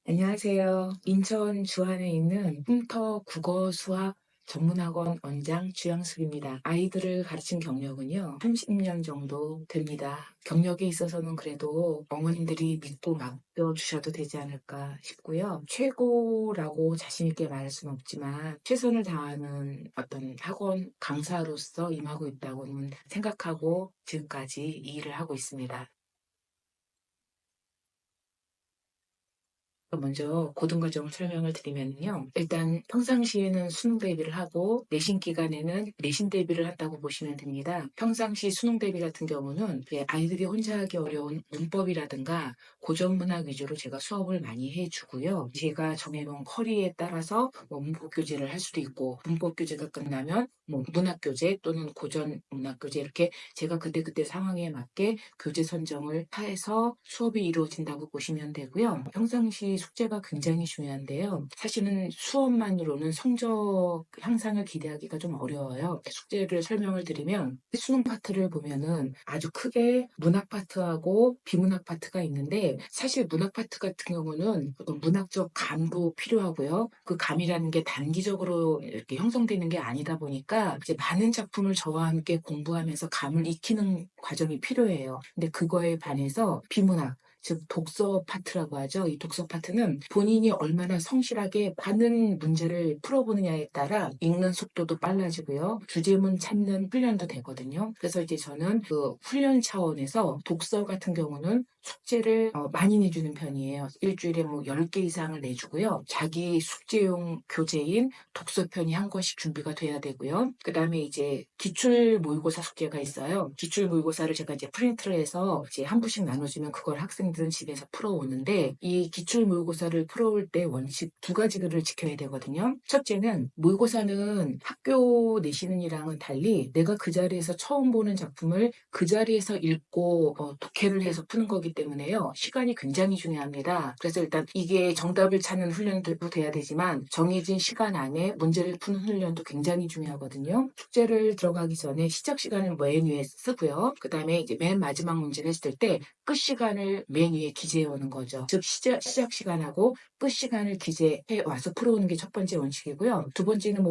안녕하세요. 인천 주안에 있는 꿈터 국어 수학 전문학원 원장 주영숙입니다. 아이들을 가르친 경력은요, 30년 정도 됩니다. 경력에 있어서는 그래도 어머님들이 믿고 맡겨주셔도 되지 않을까 싶고요. 최고라고 자신있게 말할 수는 없지만 최선을 다하는 어떤 학원 강사로서 임하고 있다고는 생각하고 지금까지 이 일을 하고 있습니다. 먼저 고등과정을 설명을 드리면요. 일단 평상시에는 수능 대비를 하고 내신 기간에는 내신 대비를 한다고 보시면 됩니다. 평상시 수능 대비 같은 경우는 아이들이 혼자 하기 어려운 문법이라든가 고전문학 위주로 제가 수업을 많이 해주고요. 제가 정해놓은 커리에 따라서 문법 교재를 할 수도 있고 문법 교재가 끝나면 문학 교재 또는 고전 문학 교재 이렇게 제가 그때그때 상황에 맞게 교재 선정을 해서 수업이 이루어진다고 보시면 되고요. 평상시 숙제가 굉장히 중요한데요. 사실은 수업만으로는 성적 향상을 기대하기가 좀 어려워요. 숙제를 설명을 드리면 수능 파트를 보면은 아주 크게 문학 파트하고 비문학 파트가 있는데 사실 문학 파트 같은 경우는 어떤 문학적 감도 필요하고요. 그 감이라는 게 단기적으로 이렇게 형성되는 게 아니다 보니까 이제 많은 작품을 저와 함께 공부하면서 감을 익히는 과정이 필요해요. 근데 그거에 반해서 비문학 즉 독서 파트라고 하죠. 이 독서 파트는 본인이 얼마나 성실하게 많은 문제를 풀어보느냐에 따라 읽는 속도도 빨라지고요. 주제문 찾는 훈련도 되거든요. 그래서 이제 저는 그 훈련 차원에서 독서 같은 경우는 숙제를 많이 내주는 편이에요. 일주일에 10개 이상을 내주고요. 자기 숙제용 교재인 독서편이 한 권씩 준비가 돼야 되고요. 그 다음에 이제 기출 모의고사 숙제가 있어요. 기출 모의고사를 제가 이제 프린트를 해서 이제 한 부씩 나눠주면 그걸 학생들은 집에서 풀어오는데 이 기출 모의고사를 풀어올 때 원칙 두 가지를 지켜야 되거든요. 첫째는 모의고사는 학교 내시는이랑은 달리 내가 그 자리에서 처음 보는 작품을 그 자리에서 읽고 독해를 해서 푸는 거기 때문에요. 시간이 굉장히 중요합니다. 그래서 일단 이게 정답을 찾는 훈련도 돼야 되지만 정해진 시간 안에 문제를 푸는 훈련도 굉장히 중요하거든요. 숙제를 들어가기 전에 시작 시간을 맨 위에 쓰고요. 그 다음에 이제 맨 마지막 문제를 했을 때 끝 시간을 맨 위에 기재해 오는 거죠. 즉 시작 시간하고 끝 시간을 기재해 와서 풀어오는 게 첫 번째 원칙이고요. 두 번째는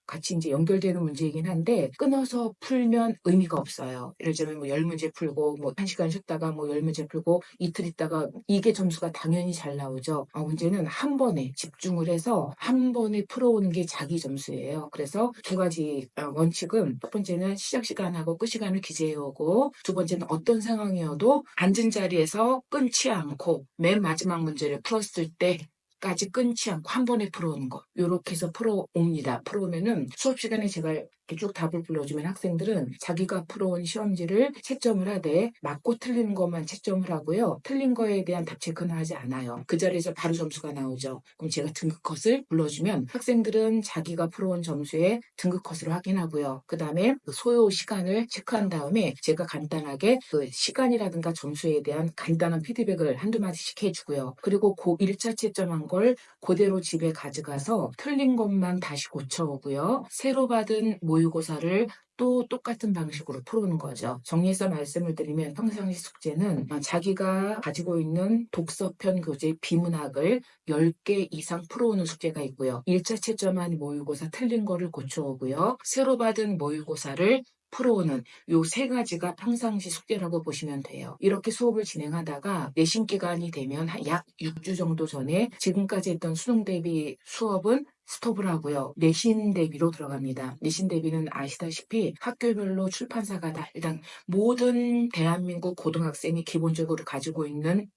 같이 이제 연결되는 문제이긴 한데 끊어서 풀면 의미가 없어요. 예를 들면 10문제 풀고 1시간 쉬었다가 10문제 풀고 이틀 있다가 이게 점수가 당연히 잘 나오죠. 문제는 한 번에 집중을 해서 한 번에 풀어오는 게 자기 점수예요. 그래서 두 가지 원칙은 첫 번째는 시작 시간하고 끝 시간을 기재해 오고 두 번째는 어떤 상황이어도 앉은 자리에서 끊지 않고 맨 마지막 문제를 풀었을 때 까지 끊지 않고 한 번에 풀어오는 거. 요렇게 해서 풀어옵니다. 풀어오면은 수업 시간에 제가 이렇게 쭉 답을 불러주면 학생들은 자기가 풀어온 시험지를 채점을 하되 맞고 틀린 것만 채점을 하고요. 틀린 거에 대한 답 체크는 하지 않아요. 그 자리에서 바로 점수가 나오죠. 그럼 제가 등급컷을 불러주면 학생들은 자기가 풀어온 점수에 등급컷을 확인하고요. 그 다음에 그 소요 시간을 체크한 다음에 제가 간단하게 그 시간이라든가 점수에 대한 간단한 피드백을 한두 마디씩 해주고요. 그리고 그 1차 채점한 걸 그대로 집에 가져가서 틀린 것만 다시 고쳐오고요. 새로 받은 모의고사를 또 똑같은 방식으로 풀어오는 거죠. 정리해서 말씀을 드리면 평상시 숙제는 자기가 가지고 있는 독서편 교재 비문학을 10개 이상 풀어오는 숙제가 있고요. 1차 채점한 모의고사 틀린 거를 고쳐오고요. 새로 받은 모의고사를 풀어오는 요 세 가지가 평상시 숙제라고 보시면 돼요. 이렇게 수업을 진행하다가 내신 기간이 되면 약 6주 정도 전에 지금까지 했던 수능 대비 수업은 스톱을 하고요. 내신 대비로 들어갑니다. 내신 대비는 아시다시피 학교별로 출판사가 다 일단 모든 대한민국 고등학생이 기본적으로 가지고 있는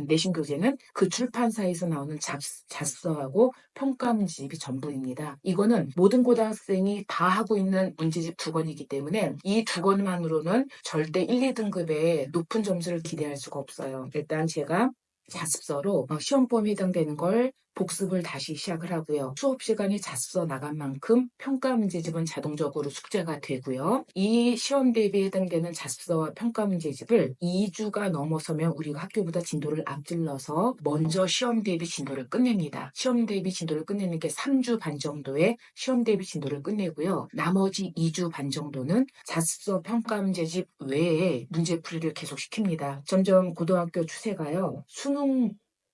내신 교재는 그 출판사에서 나오는 잡서하고 평가 문제집이 전부입니다. 이거는 모든 고등학생이 다 하고 있는 문제집 두 권이기 때문에 이 두 권만으로는 절대 1, 2등급의 높은 점수를 기대할 수가 없어요. 일단 제가 자습서로 시험 범위에 해당되는 걸 복습을 다시 시작을 하고요. 수업 시간이 자습서 나간 만큼 평가 문제집은 자동적으로 숙제가 되고요. 이 시험 대비에 해당되는 자습서와 평가 문제집을 2주가 넘어서면 우리가 학교보다 진도를 앞질러서 먼저 시험 대비 진도를 끝냅니다. 시험 대비 진도를 끝내는 게 3주 반 정도의 시험 대비 진도를 끝내고요. 나머지 2주 반 정도는 자습서 평가 문제집 외에 문제풀이를 계속 시킵니다. 점점 고등학교 추세가요. 수능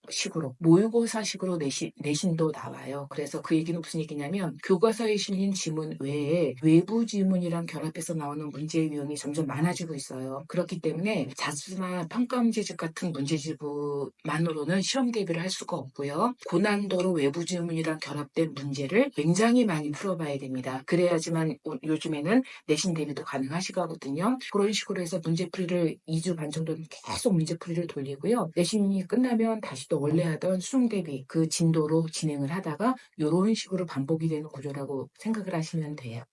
식으로 모의고사식으로 내신도 나와요. 그래서 그 얘기는 무슨 얘기냐면 교과서에 실린 지문 외에 외부 지문이랑 결합해서 나오는 문제 유형이 점점 많아지고 있어요. 그렇기 때문에 자수나 평가 문제집 같은 문제집만으로는 시험 대비를 할 수가 없고요. 고난도로 외부 지문이랑 결합된 문제를 굉장히 많이 풀어봐야 됩니다. 그래야지만 요즘에는 내신 대비도 가능하시거든요. 그런 식으로 해서 문제풀이를 2주 반 정도는 계속 문제풀이를 돌리고요. 내신이 끝나면 다시 또 원래 하던 수능 대비 그 진도로 진행을 하다가 이런 식으로 반복이 되는 구조라고 생각을 하시면 돼요.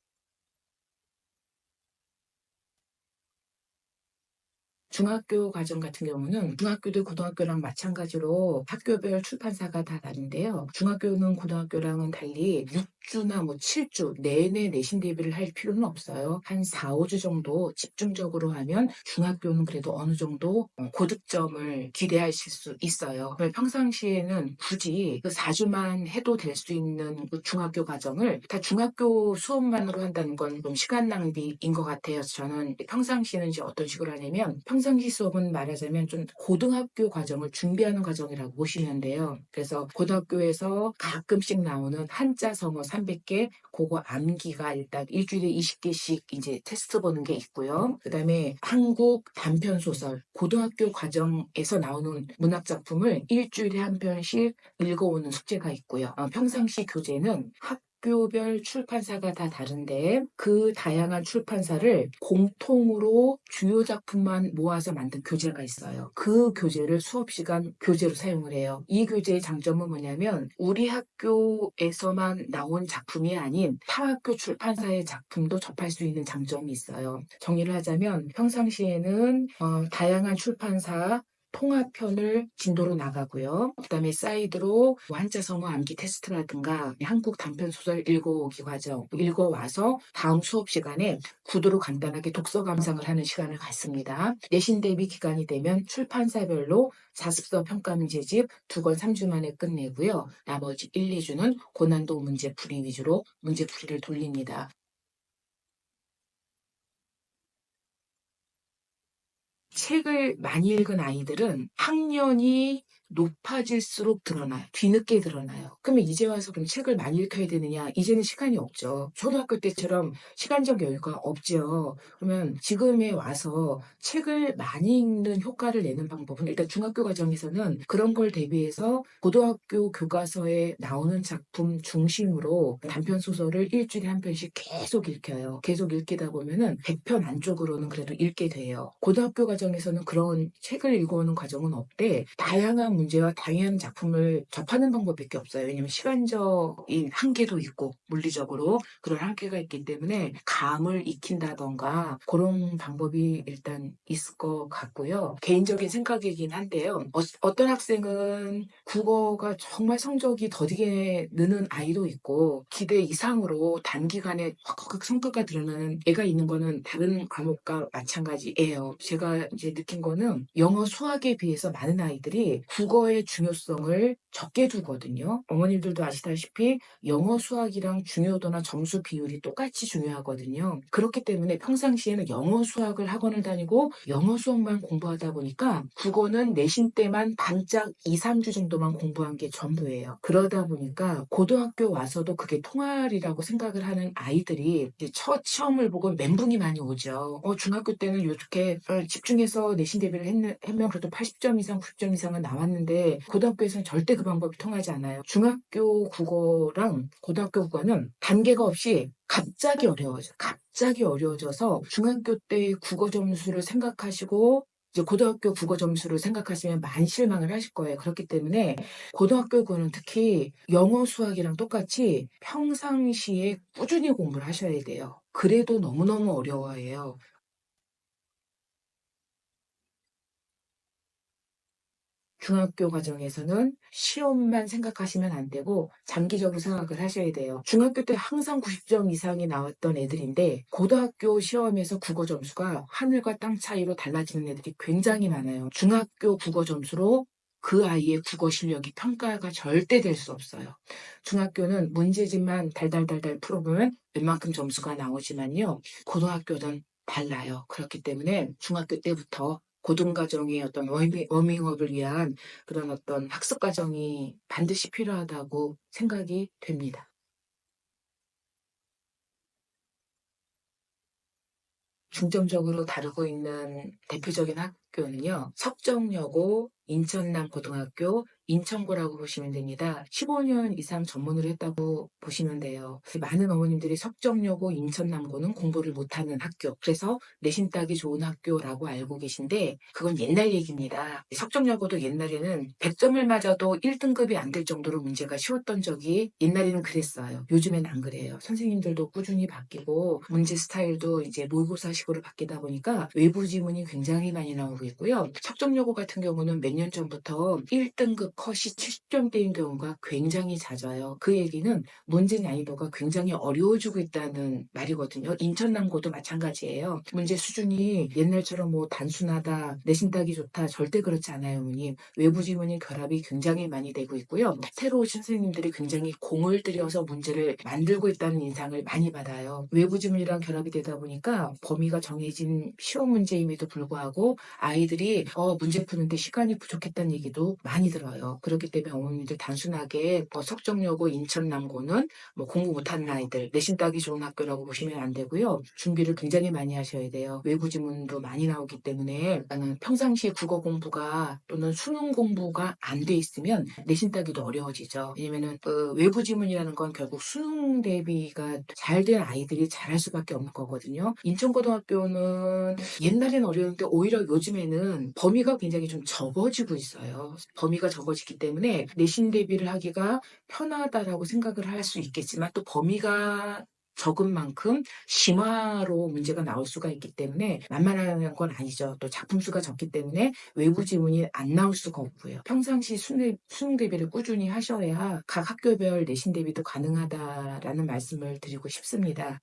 중학교 과정 같은 경우는 중학교도 고등학교랑 마찬가지로 학교별 출판사가 다 다른데요. 중학교는 고등학교랑은 달리 6주나 뭐 7주 내내 내신 대비를 할 필요는 없어요. 한 4, 5주 정도 집중적으로 하면 중학교는 그래도 어느 정도 고득점을 기대하실 수 있어요. 평상시에는 굳이 그 4주만 해도 될 수 있는 그 중학교 과정을 다 중학교 수업만으로 한다는 건 좀 시간 낭비인 것 같아요. 저는 평상시에는 이제 어떤 식으로 하냐면 평상시 수업은 말하자면 좀 고등학교 과정을 준비하는 과정이라고 보시면 돼요. 그래서 고등학교에서 가끔씩 나오는 한자 성어 300개 그거 암기가 일단 일주일에 20개씩 이제 테스트 보는 게 있고요. 그다음에 한국 단편 소설 고등학교 과정에서 나오는 문학 작품을 일주일에 한 편씩 읽어오는 숙제가 있고요. 평상시 교재는 학교별 출판사가 다 다른데 그 다양한 출판사를 공통으로 주요 작품만 모아서 만든 교재가 있어요. 그 교재를 수업 시간 교재로 사용을 해요. 이 교재의 장점은 뭐냐면 우리 학교에서만 나온 작품이 아닌 타 학교 출판사의 작품도 접할 수 있는 장점이 있어요. 정리를 하자면 평상시에는 다양한 출판사 통합편을 진도로 나가고요. 그다음에 사이드로 뭐 한자 성어 암기 테스트라든가 한국 단편 소설 읽어오기 과정 읽어와서 다음 수업 시간에 구도로 간단하게 독서 감상을 하는 시간을 갖습니다. 내신 대비 기간이 되면 출판사별로 자습서 평가 문제집 2권 3주 만에 끝내고요. 나머지 1, 2주는 고난도 문제풀이 위주로 문제풀이를 돌립니다. 책을 많이 읽은 아이들은 학년이 높아질수록 드러나요. 뒤늦게 드러나요. 그러면 이제 와서 그럼 책을 많이 읽어야 되느냐? 이제는 시간이 없죠. 초등학교 때처럼 시간적 여유가 없죠. 그러면 지금에 와서 책을 많이 읽는 효과를 내는 방법은 일단 중학교 과정에서는 그런 걸 대비해서 고등학교 교과서에 나오는 작품 중심으로 단편 소설을 일주일에 한 편씩 계속 읽혀요. 계속 읽히다 보면은 100편 안쪽으로는 그래도 읽게 돼요. 고등학교 과정에서는 그런 책을 읽어오는 과정은 없대. 다양한 문제와 다양한 작품을 접하는 방법밖에 없어요. 왜냐면 시간적인 한계도 있고 물리적으로 그런 한계가 있기 때문에 감을 익힌다던가 그런 방법이 일단 있을 것 같고요. 개인적인 생각이긴 한데요. 어떤 학생은 국어가 정말 성적이 더디게 느는 아이도 있고 기대 이상으로 단기간에 확 성과가 드러나는 애가 있는 거는 다른 과목과 마찬가지예요. 제가 이제 느낀 거는 영어 수학에 비해서 많은 아이들이 국어의 중요성을 적게 두거든요. 어머님들도 아시다시피 영어 수학이랑 중요도나 점수 비율이 똑같이 중요하거든요. 그렇기 때문에 평상시에는 영어 수학을 학원을 다니고 영어 수학만 공부하다 보니까 국어는 내신 때만 반짝 2, 3주 정도만 공부한 게 전부예요. 그러다 보니까 고등학교 와서도 그게 통할이라고 생각을 하는 아이들이 이제 첫 시험을 보고 멘붕이 많이 오죠. 중학교 때는 이렇게 집중해서 내신 대비를 했면 그래도 80점 이상, 90점 이상은 나왔는데 고등학교에서는 절대 그 방법이 통하지 않아요. 중학교 국어랑 고등학교 국어는 단계가 없이 갑자기 어려워져요. 갑자기 어려워져서 중학교 때 국어 점수를 생각하시고 이제 고등학교 국어 점수를 생각하시면 많이 실망을 하실 거예요. 그렇기 때문에 고등학교 국어는 특히 영어 수학이랑 똑같이 평상시에 꾸준히 공부를 하셔야 돼요. 그래도 너무너무 어려워해요. 중학교 과정에서는 시험만 생각하시면 안 되고 장기적으로 생각을 하셔야 돼요. 중학교 때 항상 90점 이상이 나왔던 애들인데 고등학교 시험에서 국어 점수가 하늘과 땅 차이로 달라지는 애들이 굉장히 많아요. 중학교 국어 점수로 그 아이의 국어 실력이 평가가 절대 될 수 없어요. 중학교는 문제집만 달달달달 풀어보면 웬만큼 점수가 나오지만요. 고등학교는 달라요. 그렇기 때문에 중학교 때부터 고등과정의 어떤 워밍업을 위한 그런 어떤 학습 과정이 반드시 필요하다고 생각이 됩니다. 중점적으로 다루고 있는 대표적인 학교는요. 석정여고, 인천남고등학교, 인천고라고 보시면 됩니다. 15년 이상 전문을 했다고 보시면 돼요. 많은 어머님들이 석정여고, 인천남고는 공부를 못하는 학교, 그래서 내신 따기 좋은 학교라고 알고 계신데 그건 옛날 얘기입니다. 석정여고도 옛날에는 100점을 맞아도 1등급이 안 될 정도로 문제가 쉬웠던 적이 옛날에는 그랬어요. 요즘엔 안 그래요. 선생님들도 꾸준히 바뀌고 문제 스타일도 이제 모의고사식으로 바뀌다 보니까 외부 지문이 굉장히 많이 나오고 있고요. 석정여고 같은 경우는 몇 년 전부터 1등급 컷이 70점대인 경우가 굉장히 잦아요. 그 얘기는 문제 난이도가 굉장히 어려워지고 있다는 말이거든요. 인천남고도 마찬가지예요. 문제 수준이 옛날처럼 뭐 단순하다, 내신 따기 좋다 절대 그렇지 않아요, 어머님. 외부 지문이 결합이 굉장히 많이 되고 있고요. 새로 오신 선생님들이 굉장히 공을 들여서 문제를 만들고 있다는 인상을 많이 받아요. 외부 지문이랑 결합이 되다 보니까 범위가 정해진 시험 문제임에도 불구하고 아이들이 문제 푸는데 시간이 부족했다는 얘기도 많이 들어요. 그렇기 때문에 어머님들 단순하게 석정여고, 인천남고는 뭐 공부 못하는 아이들, 내신 따기 좋은 학교라고 보시면 안 되고요. 준비를 굉장히 많이 하셔야 돼요. 외부 지문도 많이 나오기 때문에 나는 평상시에 국어 공부가 또는 수능 공부가 안 돼 있으면 내신 따기도 어려워지죠. 왜냐면은 외부 지문이라는 건 결국 수능 대비가 잘 된 아이들이 잘할 수밖에 없는 거거든요. 인천고등학교는 옛날엔 어려웠는데 오히려 요즘에는 범위가 굉장히 좀 적어지고 있어요. 범위가 적어지기 때문에 내신 대비를 하기가 편하다라고 생각을 할 수 있겠지만 또 범위가 적은 만큼 심화로 문제가 나올 수가 있기 때문에 만만한 건 아니죠. 또 작품 수가 적기 때문에 외부 지문이 안 나올 수가 없고요. 평상시 수능 대비를 꾸준히 하셔야 각 학교별 내신 대비도 가능하다라는 말씀을 드리고 싶습니다.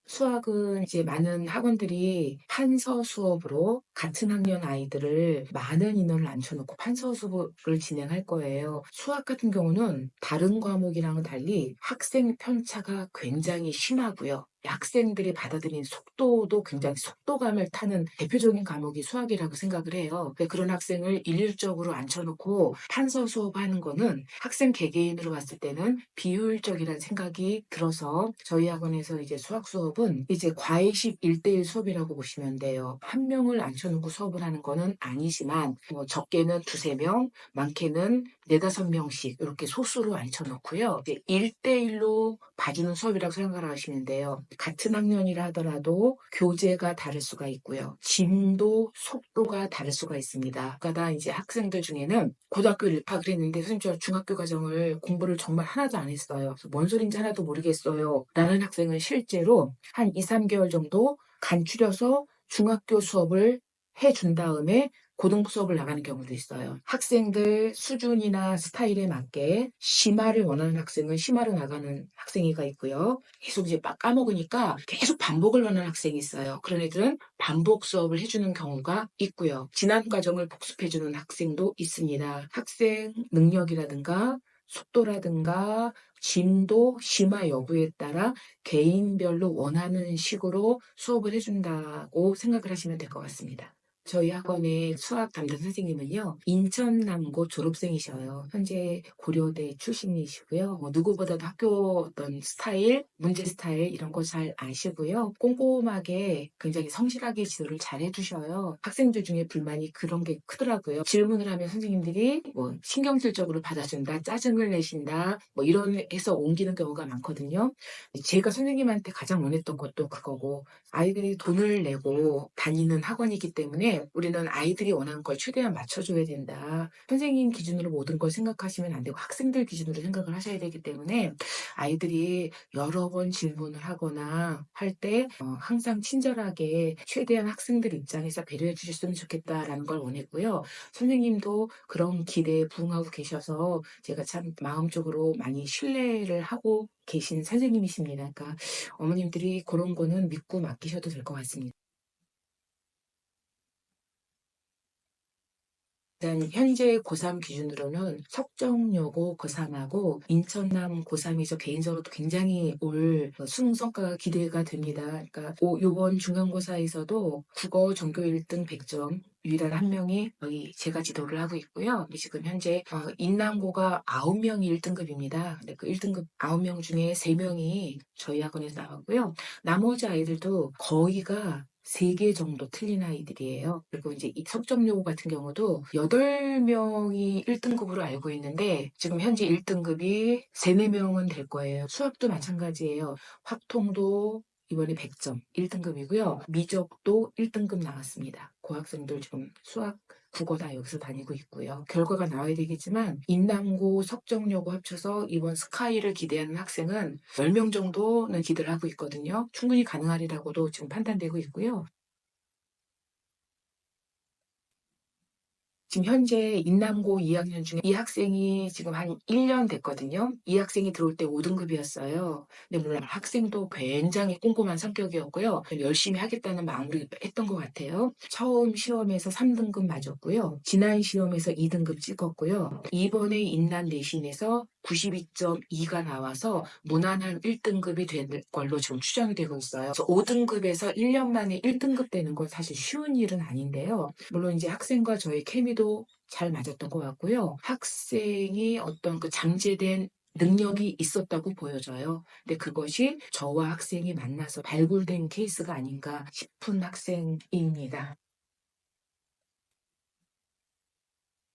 수학은 이제 많은 학원들이 판서 수업으로 같은 학년 아이들을 많은 인원을 앉혀놓고 판서 수업을 진행할 거예요. 수학 같은 경우는 다른 과목이랑은 달리 학생 편차가 굉장히 심하고요. 학생들이 받아들이는 속도도 굉장히 속도감을 타는 대표적인 과목이 수학이라고 생각을 해요. 그런 학생을 일률적으로 앉혀놓고 판서 수업하는 거는 학생 개개인으로 봤을 때는 비효율적이라는 생각이 들어서 저희 학원에서 이제 수학 수업은 이제 과외식 1대1 수업이라고 보시면 돼요. 한 명을 앉혀놓고 수업을 하는 거는 아니지만 뭐 적게는 두세 명, 많게는 네다섯 명씩 이렇게 소수로 앉혀놓고요. 이제 1대1로 봐주는 수업이라고 생각을 하시면 돼요. 같은 학년이라 하더라도 교재가 다를 수가 있고요. 진도, 속도가 다를 수가 있습니다. 그러니까 이제 학생들 중에는 고등학교를 입학을 했는데 선생님 저 중학교 과정을 공부를 정말 하나도 안 했어요. 그래서 뭔 소린지 하나도 모르겠어요. 라는 학생은 실제로 한 2, 3개월 정도 간추려서 중학교 수업을 해준 다음에 고등부 수업을 나가는 경우도 있어요. 학생들 수준이나 스타일에 맞게 심화를 원하는 학생은 심화로 나가는 학생이가 있고요. 계속 이제 막 까먹으니까 계속 반복을 원하는 학생이 있어요. 그런 애들은 반복 수업을 해주는 경우가 있고요. 지난 과정을 복습해주는 학생도 있습니다. 학생 능력이라든가 속도라든가 진도, 심화 여부에 따라 개인별로 원하는 식으로 수업을 해준다고 생각을 하시면 될 것 같습니다. 저희 학원의 수학 담당 선생님은요, 인천남고 졸업생이셔요. 현재 고려대 출신이시고요. 누구보다도 학교 어떤 스타일, 문제 스타일 이런 거 잘 아시고요. 꼼꼼하게 굉장히 성실하게 지도를 잘 해주셔요. 학생들 중에 불만이 그런 게 크더라고요. 질문을 하면 선생님들이 뭐 신경질적으로 받아준다, 짜증을 내신다, 뭐 이런 해서 옮기는 경우가 많거든요. 제가 선생님한테 가장 원했던 것도 그거고 아이들이 돈을 내고 다니는 학원이기 때문에 우리는 아이들이 원하는 걸 최대한 맞춰줘야 된다. 선생님 기준으로 모든 걸 생각하시면 안 되고 학생들 기준으로 생각을 하셔야 되기 때문에 아이들이 여러 번 질문을 하거나 할 때 항상 친절하게 최대한 학생들 입장에서 배려해 주셨으면 좋겠다라는 걸 원했고요. 선생님도 그런 기대에 부응하고 계셔서 제가 참 마음적으로 많이 신뢰를 하고 계신 선생님이십니다. 그러니까 어머님들이 그런 거는 믿고 맡기셔도 될 것 같습니다. 일단 현재 고3 기준으로는 석정여고 고3하고 인천남 고3이 저 개인적으로도 굉장히 올 수능 성과가 기대가 됩니다. 그러니까 요번 중간고사에서도 국어 전교 1등 100점 유일한 한 명이 거의 제가 지도를 하고 있고요. 지금 현재 인남고가 9명이 1등급입니다. 근데 그 1등급 9명 중에 3명이 저희 학원에서 나왔고요. 나머지 아이들도 거의가 3개 정도 틀린 아이들이에요. 그리고 이제 이 석점여고 같은 경우도 8명이 1등급으로 알고 있는데 지금 현재 1등급이 3, 4명은 될 거예요. 수학도 마찬가지예요. 확통도 이번에 100점 1등급이고요. 미적도 1등급 나왔습니다. 그 학생들 지금 수학, 국어 다 여기서 다니고 있고요. 결과가 나와야 되겠지만 인남고, 석정여고 합쳐서 이번 스카이를 기대하는 학생은 10명 정도는 기대를 하고 있거든요. 충분히 가능하리라고도 지금 판단되고 있고요. 지금 현재 인남고 2학년 중에 이 학생이 지금 한 1년 됐거든요. 이 학생이 들어올 때 5등급이었어요. 근데 물론 학생도 굉장히 꼼꼼한 성격이었고요. 열심히 하겠다는 마음으로 했던 것 같아요. 처음 시험에서 3등급 맞았고요. 지난 시험에서 2등급 찍었고요. 이번에 인남 내신에서 92.2가 나와서 무난한 1등급이 될 걸로 지금 추정이 되고 있어요. 5등급에서 1년 만에 1등급 되는 건 사실 쉬운 일은 아닌데요. 물론 이제 학생과 저의 케미도 잘 맞았던 것 같고요. 학생이 어떤 그 잠재된 능력이 있었다고 보여져요. 근데 그것이 저와 학생이 만나서 발굴된 케이스가 아닌가 싶은 학생입니다.